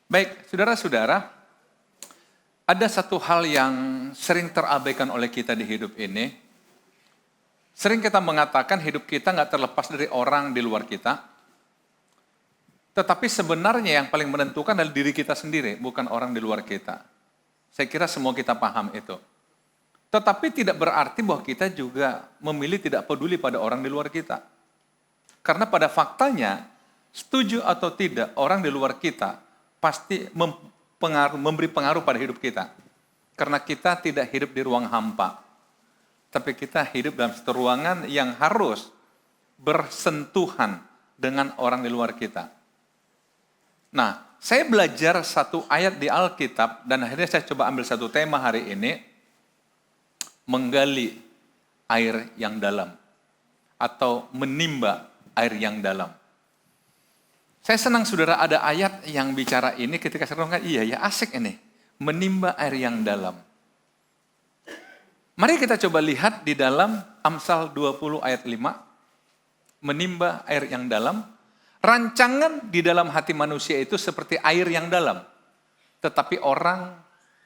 Baik, saudara-saudara, ada satu hal yang sering terabaikan oleh kita di hidup ini. Sering kita mengatakan hidup kita nggak terlepas dari orang di luar kita. Tetapi sebenarnya yang paling menentukan adalah diri kita sendiri, bukan orang di luar kita. Saya kira semua kita paham itu. Tetapi tidak berarti bahwa kita juga memilih tidak peduli pada orang di luar kita. Karena pada faktanya, setuju atau tidak, orang di luar kita pasti memberi pengaruh pada hidup kita. Karena kita tidak hidup di ruang hampa. Tapi kita hidup dalam satu ruangan yang harus bersentuhan dengan orang di luar kita. Nah, saya belajar satu ayat di Alkitab dan akhirnya saya coba ambil satu tema hari ini, menggali air yang dalam atau menimba air yang dalam. Saya senang saudara ada ayat yang bicara ini ketika saya renungkan, iya ya asik ini, menimba air yang dalam. Mari kita coba lihat di dalam Amsal 20 ayat 5, menimba air yang dalam. Rancangan di dalam hati manusia itu seperti air yang dalam, tetapi orang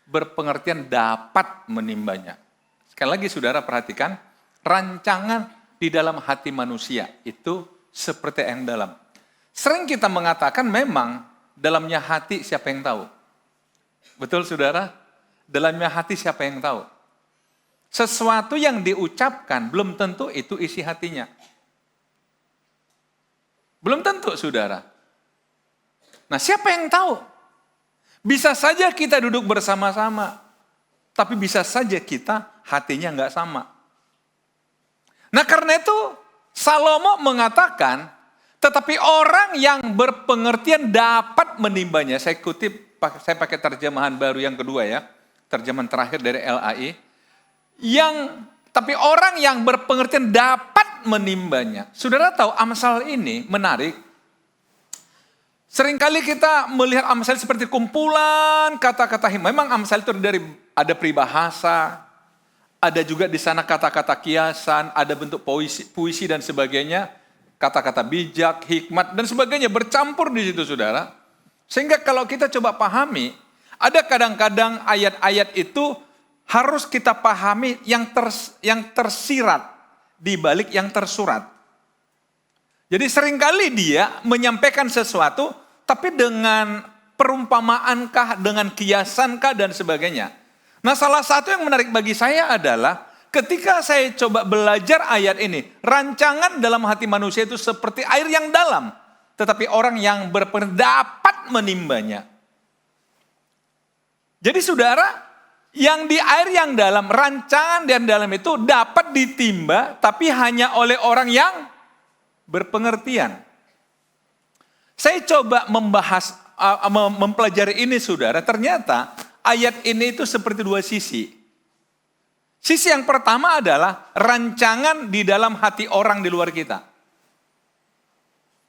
berpengertian dapat menimbanya. Sekali lagi saudara perhatikan, rancangan di dalam hati manusia itu seperti air yang dalam. Sering kita mengatakan memang dalamnya hati siapa yang tahu. Betul saudara? Dalamnya hati siapa yang tahu. Sesuatu yang diucapkan belum tentu itu isi hatinya. Belum tentu saudara. Nah siapa yang tahu? Bisa saja kita duduk bersama-sama. Tapi bisa saja kita hatinya nggak sama. Nah karena itu Salomo mengatakan, tetapi orang yang berpengertian dapat menimbanya. Saya kutip, saya pakai terjemahan baru yang kedua ya. Terjemahan terakhir dari LAI. Tapi orang yang berpengertian dapat menimbanya. Saudara tahu Amsal ini menarik. Seringkali kita melihat Amsal seperti kumpulan kata-kata hikmah. Memang Amsal itu ada peribahasa. Ada juga di sana kata-kata kiasan. Ada bentuk puisi dan sebagainya. Kata-kata bijak, hikmat, dan sebagainya bercampur di situ, saudara. Sehingga kalau kita coba pahami, ada kadang-kadang ayat-ayat itu harus kita pahami yang tersirat di balik yang tersurat. Jadi seringkali dia menyampaikan sesuatu, tapi dengan perumpamaan-kah, dengan kiasan-kah, dan sebagainya. Nah salah satu yang menarik bagi saya adalah, ketika saya coba belajar ayat ini, rancangan dalam hati manusia itu seperti air yang dalam, tetapi orang yang dapat menimbanya. Jadi saudara, yang di air yang dalam, rancangan yang dalam itu dapat ditimba, tapi hanya oleh orang yang berpengertian. Saya coba mempelajari ini saudara, ternyata ayat ini itu seperti dua sisi. Sisi yang pertama adalah rancangan di dalam hati orang di luar kita.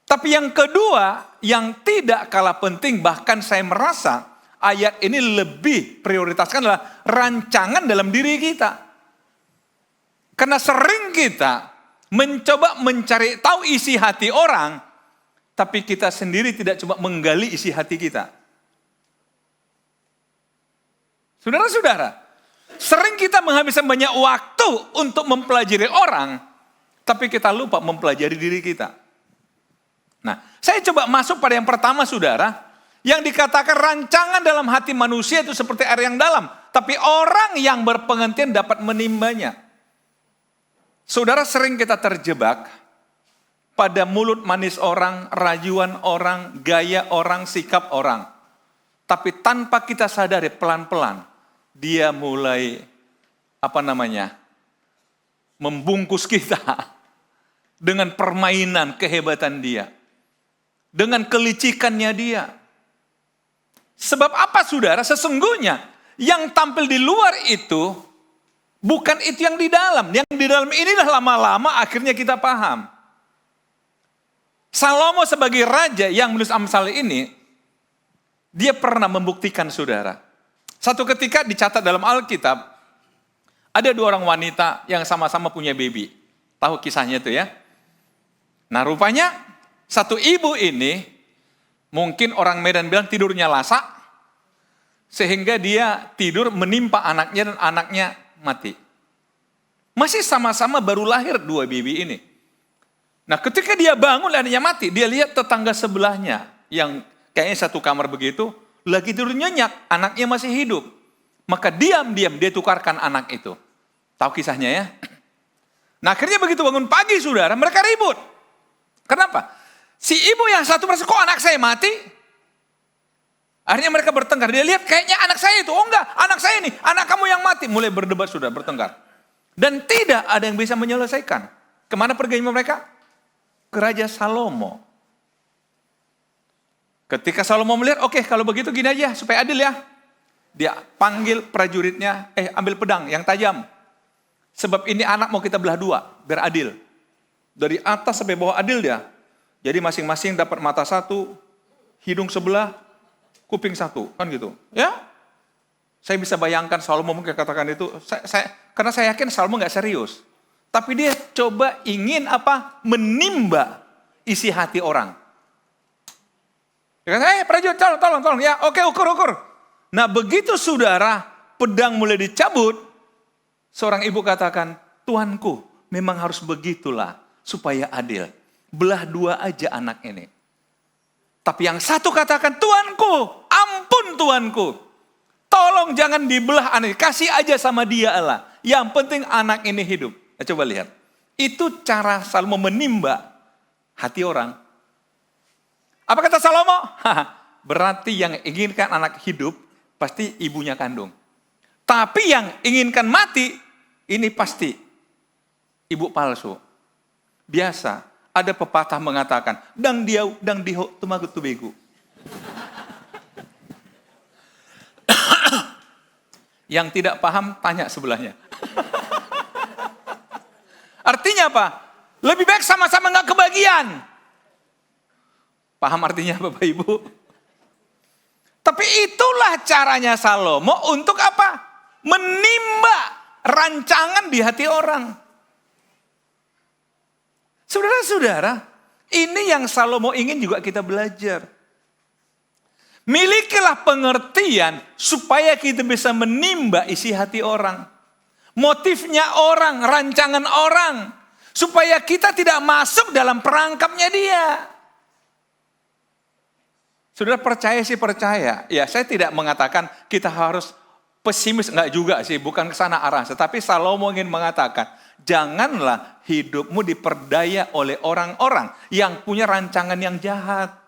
Tapi yang kedua, yang tidak kalah penting, bahkan saya merasa ayat ini lebih prioritaskan adalah rancangan dalam diri kita. Karena sering kita mencoba mencari tahu isi hati orang, tapi kita sendiri tidak coba menggali isi hati kita. Saudara-saudara, sering kita menghabiskan banyak waktu untuk mempelajari orang, tapi kita lupa mempelajari diri kita. Nah, saya coba masuk pada yang pertama saudara, yang dikatakan rancangan dalam hati manusia itu seperti air yang dalam, tapi orang yang berpengertian dapat menimbanya. Saudara sering kita terjebak pada mulut manis orang, rayuan orang, gaya orang, sikap orang. Tapi tanpa kita sadari pelan-pelan, dia mulai membungkus kita dengan permainan kehebatan dia, dengan kelicikannya dia. Sebab apa saudara? Sesungguhnya yang tampil di luar itu bukan itu yang di dalam. Yang di dalam inilah lama-lama akhirnya kita paham. Salomo sebagai raja yang menulis Amsal ini, dia pernah membuktikan saudara. Satu ketika dicatat dalam Alkitab, Ada 2 orang wanita yang sama-sama punya baby. Tahu kisahnya itu ya? Nah rupanya satu ibu ini, mungkin orang Medan bilang tidurnya lasak, sehingga dia tidur menimpa anaknya dan anaknya mati. Masih sama-sama baru lahir 2 baby ini. Nah ketika dia bangun anaknya mati, dia lihat tetangga sebelahnya yang kayaknya satu kamar begitu, lagi tidur nyenyak, anaknya masih hidup. Maka diam-diam dia tukarkan anak itu. Tahu kisahnya ya? Nah akhirnya begitu bangun pagi saudara, mereka ribut. Kenapa? Si ibu yang satu merasa, kok anak saya mati? Akhirnya mereka bertengkar. Dia lihat kayaknya anak saya itu. Oh enggak, anak saya ini. Anak kamu yang mati. Mulai berdebat sudah, bertengkar. Dan tidak ada yang bisa menyelesaikan. Kemana perginya mereka? Ke Raja Salomo. Ketika Salomo melihat, oke kalau begitu gini aja supaya adil ya. Dia panggil prajuritnya, ambil pedang yang tajam. Sebab ini anak mau kita belah 2, biar adil. Dari atas sampai bawah adil dia. Jadi masing-masing dapat mata 1, hidung sebelah, kuping 1, kan gitu. Ya, saya bisa bayangkan Salomo mungkin katakan itu, karena saya yakin Salomo nggak serius. Tapi dia coba ingin menimba isi hati orang. Dia kata, prajurit tolong, ya oke ukur. Nah begitu saudara, pedang mulai dicabut, seorang ibu katakan, Tuanku memang harus begitulah supaya adil. Belah 2 aja anak ini. Tapi yang satu katakan, Tuanku, ampun Tuanku. Tolong jangan dibelah anak, kasih aja sama dia Allah. Yang penting anak ini hidup. Nah, coba lihat. Itu cara Salomo menimba hati orang. Apa kata Salomo? Berarti yang inginkan anak hidup, pasti ibunya kandung. Tapi yang inginkan mati, ini pasti ibu palsu. Biasa, ada pepatah mengatakan, dang diho, tumagut tubegu. Yang tidak paham, tanya sebelahnya. Artinya apa? Lebih baik sama-sama nggak kebagian. Paham artinya Bapak Ibu? Tapi itulah caranya Salomo untuk apa? Menimba rancangan di hati orang. Saudara-saudara, ini yang Salomo ingin juga kita belajar. Milikilah pengertian supaya kita bisa menimba isi hati orang. Motifnya orang, rancangan orang. Supaya kita tidak masuk dalam perangkapnya dia. Saudara percaya sih percaya. Ya saya tidak mengatakan kita harus pesimis. Enggak juga sih, bukan ke sana arah. Tetapi Salomo ingin mengatakan, janganlah hidupmu diperdaya oleh orang-orang yang punya rancangan yang jahat.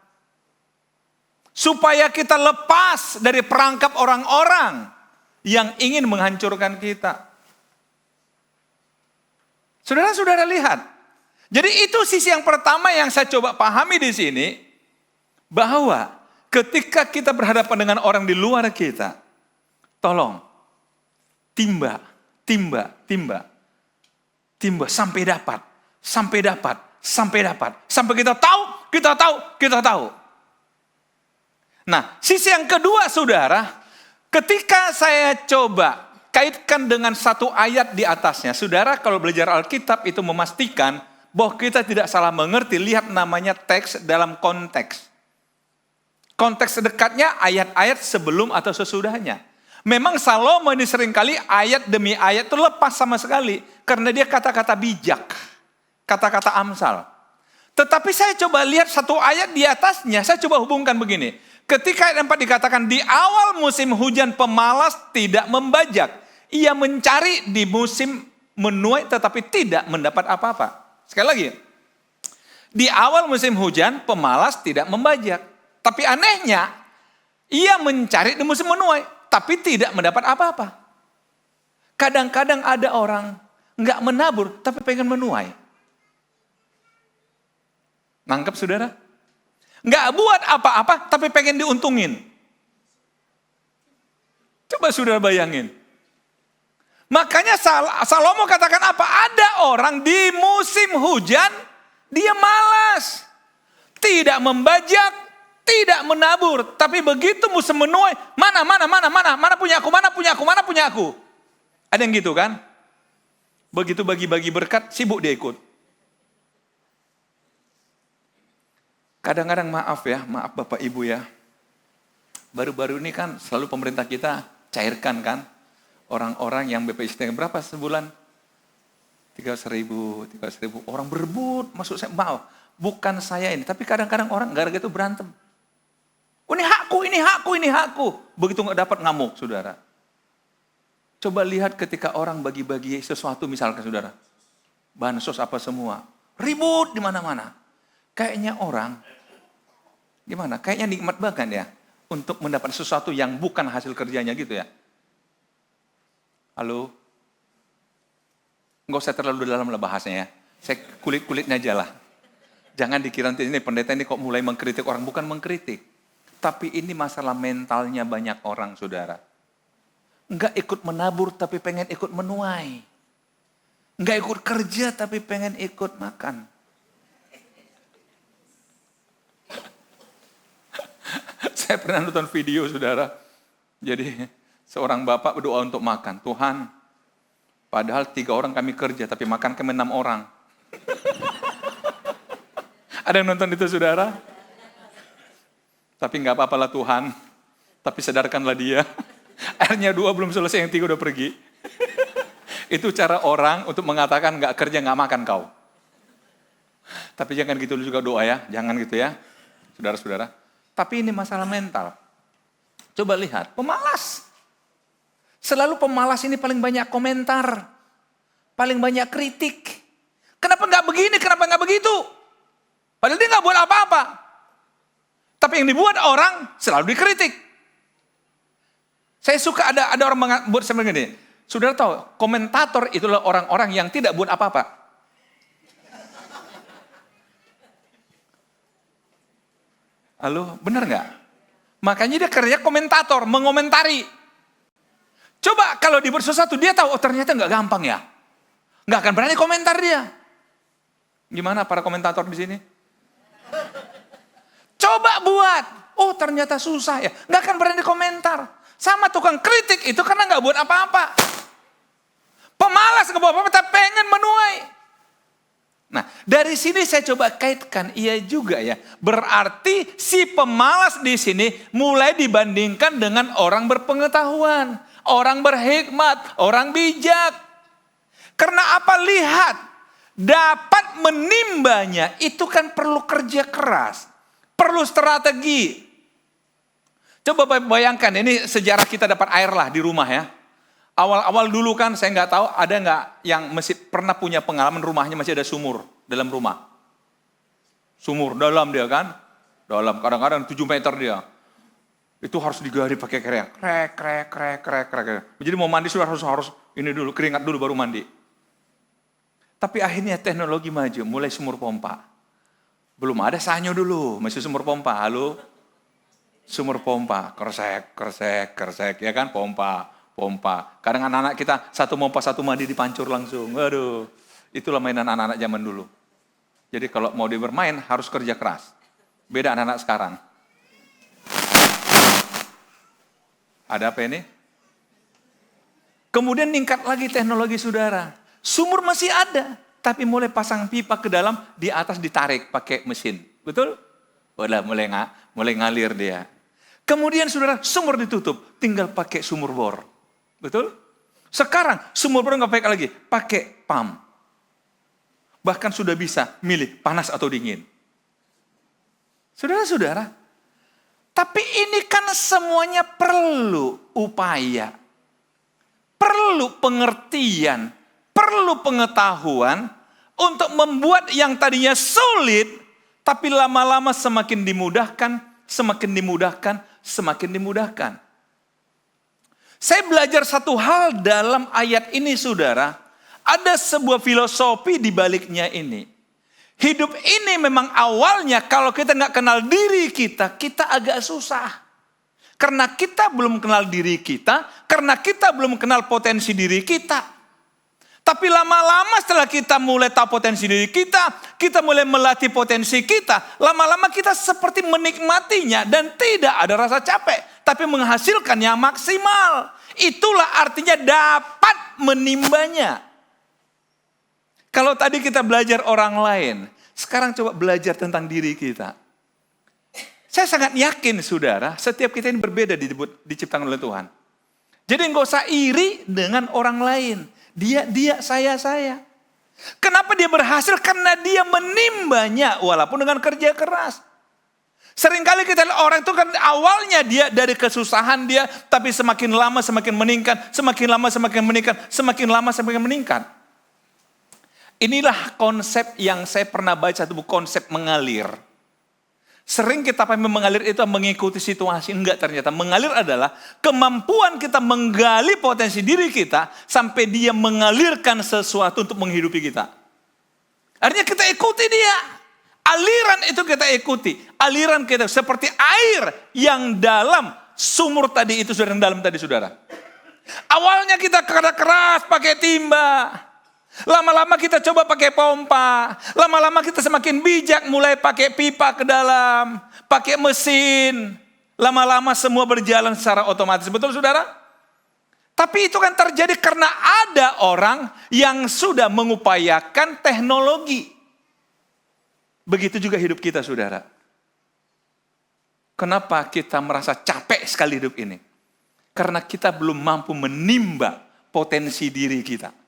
Supaya kita lepas dari perangkap orang-orang yang ingin menghancurkan kita. Saudara-saudara lihat. Jadi itu sisi yang pertama yang saya coba pahami di sini. Bahwa ketika kita berhadapan dengan orang di luar kita. Tolong. Timba sampai dapat. Sampai kita tahu. Nah, sisi yang kedua saudara, ketika saya coba kaitkan dengan satu ayat di atasnya. Saudara kalau belajar Alkitab itu memastikan bahwa kita tidak salah mengerti, lihat namanya teks dalam konteks. Konteks dekatnya ayat-ayat sebelum atau sesudahnya. Memang Salomo ini seringkali ayat demi ayat itu lepas sama sekali. Karena dia kata-kata bijak, kata-kata amsal. Tetapi saya coba lihat satu ayat di atasnya, saya coba hubungkan begini. Ketika ayat 4 dikatakan, di awal musim hujan pemalas tidak membajak. Ia mencari di musim menuai tetapi tidak mendapat apa-apa. Sekali lagi, di awal musim hujan pemalas tidak membajak. Tapi anehnya, ia mencari di musim menuai tapi tidak mendapat apa-apa. Kadang-kadang ada orang nggak menabur tapi pengen menuai. Nangkep saudara? Nggak buat apa-apa, tapi pengen diuntungin. Coba saudara bayangin. Makanya Salomo katakan apa? Ada orang di musim hujan, dia malas. Tidak membajak, tidak menabur. Tapi begitu musim menuai, mana punya aku. Ada yang gitu kan? Begitu bagi-bagi berkat, sibuk dia ikut. Kadang-kadang maaf Bapak Ibu ya. Baru-baru ini kan selalu pemerintah kita cairkan kan. Orang-orang yang BPJS berapa sebulan? 300.000. Orang berebut, maksud saya, maaf. Bukan saya ini, tapi kadang-kadang orang gara-gara itu berantem. Oh, ini hakku. Begitu nggak dapat ngamuk, saudara. Coba lihat ketika orang bagi-bagi sesuatu misalkan, saudara. Bansos apa semua. Ribut di mana-mana. Kayaknya orang, gimana? Kayaknya nikmat banget ya. Untuk mendapat sesuatu yang bukan hasil kerjanya gitu ya. Halo? Nggak usah terlalu dalam lah bahasanya ya. Saya kulit-kulitnya aja lah. Jangan dikira ini pendeta ini kok mulai mengkritik orang. Bukan mengkritik. Tapi ini masalah mentalnya banyak orang, saudara. Nggak ikut menabur tapi pengen ikut menuai. Nggak ikut kerja tapi pengen ikut makan. Saya pernah nonton video, saudara. Jadi seorang bapak berdoa untuk makan. Tuhan, padahal 3 orang kami kerja tapi makan kami 6 orang. Ada yang nonton itu, saudara? Tapi nggak apa-apalah Tuhan. Tapi sadarkanlah dia. Akhirnya 2 belum selesai, yang 3 udah pergi. Itu cara orang untuk mengatakan nggak kerja nggak makan kau. Tapi jangan gitu juga doa ya, jangan gitu ya, saudara-saudara. Tapi ini masalah mental. Coba lihat, pemalas. Selalu pemalas ini paling banyak komentar, paling banyak kritik. Kenapa nggak begini? Kenapa nggak begitu? Padahal dia nggak buat apa-apa. Tapi yang dibuat orang selalu dikritik. Saya suka ada orang buat seperti ini. Saudara tahu, komentator itulah orang-orang yang tidak buat apa-apa. Halo, benar nggak? Makanya dia kerja komentator, mengomentari. Coba kalau dibuat sesuatu, dia tahu, oh ternyata nggak gampang ya. Nggak akan berani komentar dia. Gimana para komentator di sini? Coba buat, oh ternyata susah ya. Nggak akan berani komentar. Sama tukang kritik itu karena nggak buat apa-apa. Pemalas nggak buat apa-apa, tapi pengen menuai. Nah, dari sini saya coba kaitkan, iya juga ya. Berarti si pemalas di sini mulai dibandingkan dengan orang berpengetahuan, orang berhikmat, orang bijak. Karena apa? Lihat, dapat menimbanya itu kan perlu kerja keras, perlu strategi. Coba bayangkan, ini sejarah kita dapat air lah di rumah ya. Awal-awal dulu kan saya nggak tahu ada nggak yang masih pernah punya pengalaman rumahnya masih ada sumur dalam rumah. Sumur dalam dia kan, dalam kadang-kadang 7 meter dia. Itu harus digali pakai krek. Jadi mau mandi sudah harus ini dulu, keringat dulu baru mandi. Tapi akhirnya teknologi maju, mulai sumur pompa. Belum ada sanyo dulu, masih sumur pompa. Halo? Sumur pompa, kersek, ya kan, pompa. Kadang anak-anak kita satu pompa satu mandi dipancur langsung. Waduh, itulah mainan anak-anak zaman dulu. Jadi kalau mau dia bermain harus kerja keras. Beda anak-anak sekarang. Ada apa ini? Kemudian meningkat lagi teknologi, saudara. Sumur masih ada, tapi mulai pasang pipa ke dalam, di atas ditarik pakai mesin. Betul? Udah mulai ngalir dia. Kemudian saudara, sumur ditutup, tinggal pakai sumur bor. Betul? Sekarang sumur bor nggak pakai lagi, pakai pump. Bahkan sudah bisa milih panas atau dingin. Saudara-saudara, tapi ini kan semuanya perlu upaya, perlu pengertian, perlu pengetahuan untuk membuat yang tadinya sulit, tapi lama-lama semakin dimudahkan. Saya belajar satu hal dalam ayat ini, saudara. Ada sebuah filosofi di baliknya ini. Hidup ini memang awalnya kalau kita nggak kenal diri kita agak susah. Karena kita belum kenal diri kita, karena kita belum kenal potensi diri kita. Tapi lama-lama setelah kita mulai tahu potensi diri kita mulai melatih potensi kita, lama-lama kita seperti menikmatinya dan tidak ada rasa capek, tapi menghasilkan yang maksimal. Itulah artinya dapat menimbanya. Kalau tadi kita belajar orang lain, sekarang coba belajar tentang diri kita. Saya sangat yakin saudara, setiap kita ini berbeda diciptakan oleh Tuhan. Jadi nggak usah iri dengan orang lain. Dia, saya. Kenapa dia berhasil? Karena dia menimbanya walaupun dengan kerja keras. Seringkali kita lihat orang itu kan awalnya dia dari kesusahan dia, tapi semakin lama semakin meningkat, semakin lama semakin meningkat, semakin lama semakin meningkat. Inilah konsep yang saya pernah baca, satu buku konsep mengalir. Sering kita pahami mengalir itu mengikuti situasi. Enggak, ternyata mengalir adalah kemampuan kita menggali potensi diri kita sampai dia mengalirkan sesuatu untuk menghidupi kita. Artinya kita ikuti dia. Aliran itu kita ikuti. Aliran kita seperti air yang dalam sumur tadi itu, saudara, yang dalam tadi saudara. Awalnya kita keras pakai timba. Lama-lama kita coba pakai pompa. Lama-lama kita semakin bijak mulai pakai pipa ke dalam. Pakai mesin. Lama-lama semua berjalan secara otomatis. Betul saudara? Tapi itu kan terjadi karena ada orang yang sudah mengupayakan teknologi. Begitu juga hidup kita saudara. Kenapa kita merasa capek sekali hidup ini? Karena kita belum mampu menimba potensi diri kita.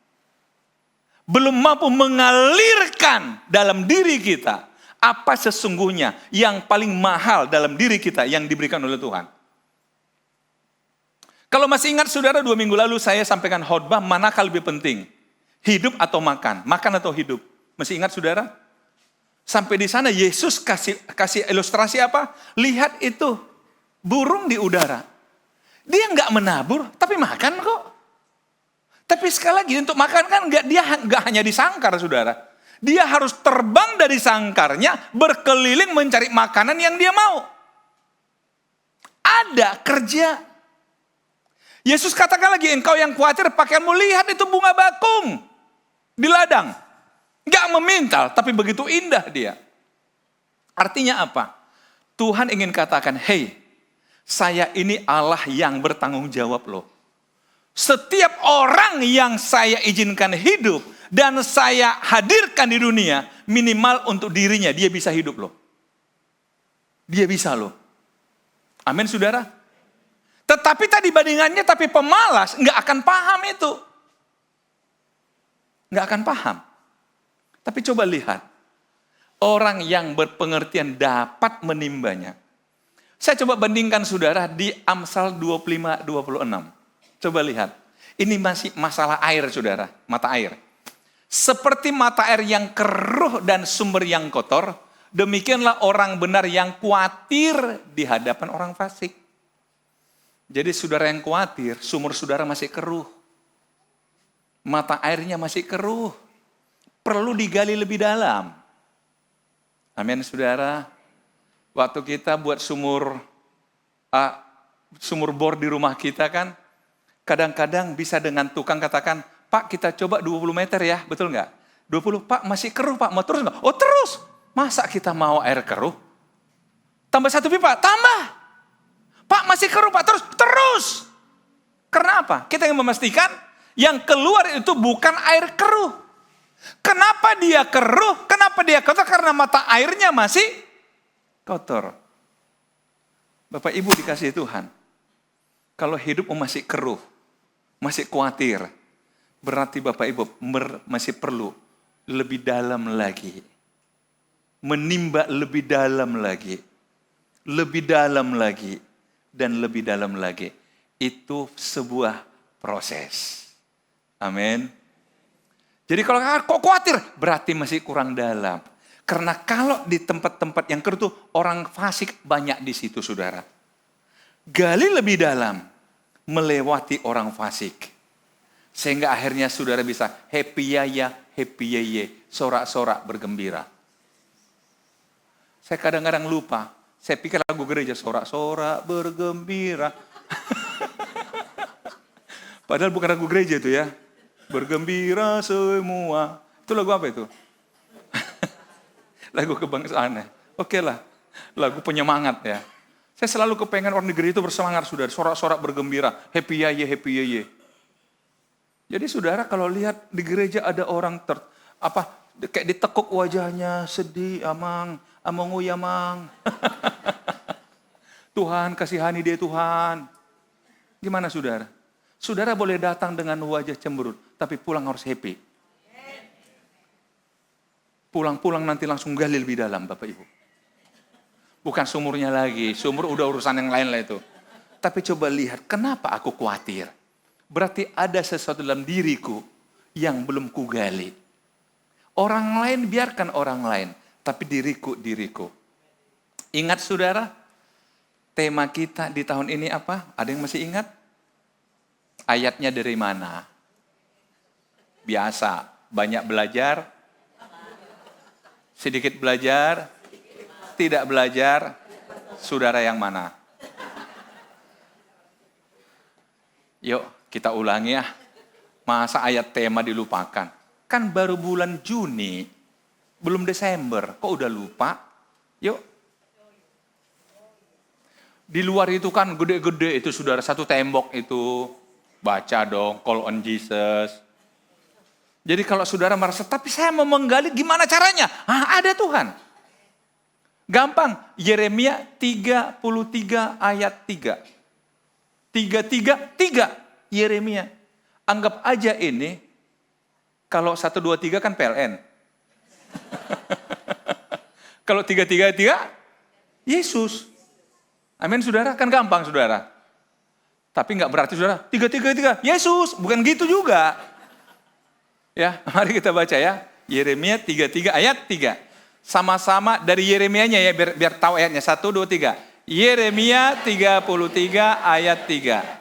Belum mampu mengalirkan dalam diri kita apa sesungguhnya yang paling mahal dalam diri kita yang diberikan oleh Tuhan. Kalau masih ingat saudara, 2 minggu lalu saya sampaikan khotbah manakah lebih penting? Hidup atau makan? Makan atau hidup? Masih ingat saudara? Sampai di sana Yesus kasih ilustrasi apa? Lihat itu burung di udara. Dia nggak menabur tapi makan kok. Tapi sekali lagi untuk makan kan dia nggak hanya di sangkar saudara. Dia harus terbang dari sangkarnya berkeliling mencari makanan yang dia mau. Ada kerja. Yesus katakan lagi, engkau yang khawatir pakaianmu, lihat itu bunga bakung di ladang. Nggak memintal tapi begitu indah dia. Artinya apa? Tuhan ingin katakan, hey, saya ini Allah yang bertanggung jawab loh. Setiap orang yang saya izinkan hidup dan saya hadirkan di dunia, minimal untuk dirinya dia bisa hidup loh. Dia bisa loh. Amin saudara. Tetapi tadi bandingannya, tapi pemalas nggak akan paham itu. Nggak akan paham. Tapi coba lihat. Orang yang berpengertian dapat menimbanya. Saya coba bandingkan saudara di Amsal 25:26. Coba lihat, ini masih masalah air saudara, mata air. Seperti mata air yang keruh dan sumber yang kotor, demikianlah orang benar yang khawatir di hadapan orang fasik. Jadi saudara yang khawatir, sumur saudara masih keruh. Mata airnya masih keruh. Perlu digali lebih dalam. Amin saudara. Waktu kita buat sumur bor di rumah kita kan, kadang-kadang bisa dengan tukang katakan, Pak kita coba 20 meter ya, betul nggak? 20, Pak masih keruh Pak, mau terus nggak? Oh terus, masa kita mau air keruh? Tambah 1 pipa, tambah. Pak masih keruh Pak, terus. Karena apa? Kita ingin memastikan yang keluar itu bukan air keruh. Kenapa dia keruh? Kenapa dia kotor? Karena mata airnya masih kotor. Bapak Ibu dikasihi Tuhan, kalau hidupmu masih keruh, masih khawatir, berarti Bapak Ibu masih perlu lebih dalam lagi. Menimba lebih dalam lagi. Lebih dalam lagi. Dan lebih dalam lagi. Itu sebuah proses. Amin. Jadi kalau kok khawatir, berarti masih kurang dalam. Karena kalau di tempat-tempat yang keruh itu, orang fasik banyak di situ saudara. Gali lebih dalam. Melewati orang fasik. Sehingga akhirnya saudara bisa happy ya, sorak-sorak bergembira. Saya kadang-kadang lupa. Saya pikir lagu gereja, sorak-sorak bergembira. Padahal bukan lagu gereja itu ya. Bergembira semua. Itu lagu apa itu? Lagu kebangsaan ya. Oke lah. Lagu penyemangat ya. Saya selalu kepengen orang negeri itu bersemangat saudara. Sorak-sorak bergembira. Happy ya. Jadi saudara kalau lihat di gereja ada orang Kayak ditekuk wajahnya, sedih, amang nguy amang. Tuhan kasihani dia Tuhan. Gimana saudara? Saudara boleh datang dengan wajah cemberut, tapi pulang harus happy. Pulang-pulang nanti langsung gali lebih dalam Bapak Ibu. Bukan sumurnya lagi, sumur udah urusan yang lain lah itu. Tapi coba lihat, kenapa aku khawatir? Berarti ada sesuatu dalam diriku yang belum kugali. Orang lain biarkan orang lain, tapi diriku. Ingat saudara, tema kita di tahun ini apa? Ada yang masih ingat? Ayatnya dari mana? Biasa, banyak belajar, sedikit belajar, tidak belajar, saudara yang mana? Yuk kita ulangi ya. Masa ayat tema dilupakan? Kan baru bulan Juni, belum Desember, kok udah lupa? Yuk. Di luar itu kan gede-gede itu saudara, satu tembok itu. Baca dong, call on Jesus. Jadi kalau saudara merasa, tapi saya mau menggali gimana caranya? Ada Tuhan. Gampang, Yeremia 33 ayat 3. 3 Yeremia. Anggap aja ini, kalau 1, 2, 3 kan PLN. Kalau 3, Yesus. Amin saudara, kan gampang saudara. Tapi nggak berarti saudara, 3, Yesus. Bukan gitu juga. Ya, mari kita baca ya. Yeremia 33 ayat 3. Sama-sama dari Yeremianya ya, biar tahu ayatnya. 1, 2, 3. Yeremia 33 ayat 3.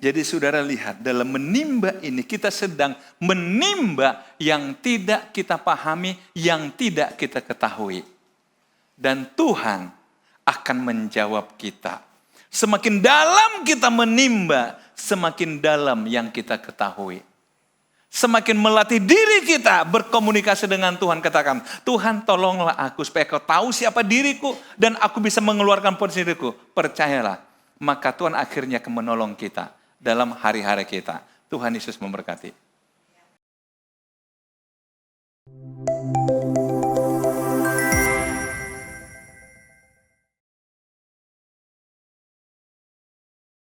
Jadi saudara lihat, dalam menimba ini kita sedang menimba yang tidak kita pahami, yang tidak kita ketahui. Dan Tuhan akan menjawab kita. Semakin dalam kita menimba, semakin dalam yang kita ketahui. Semakin melatih diri kita berkomunikasi dengan Tuhan. Katakan, Tuhan tolonglah aku supaya kau tahu siapa diriku dan aku bisa mengeluarkan potensi diriku. Percayalah, maka Tuhan akhirnya akan menolong kita dalam hari-hari kita. Tuhan Yesus memberkati.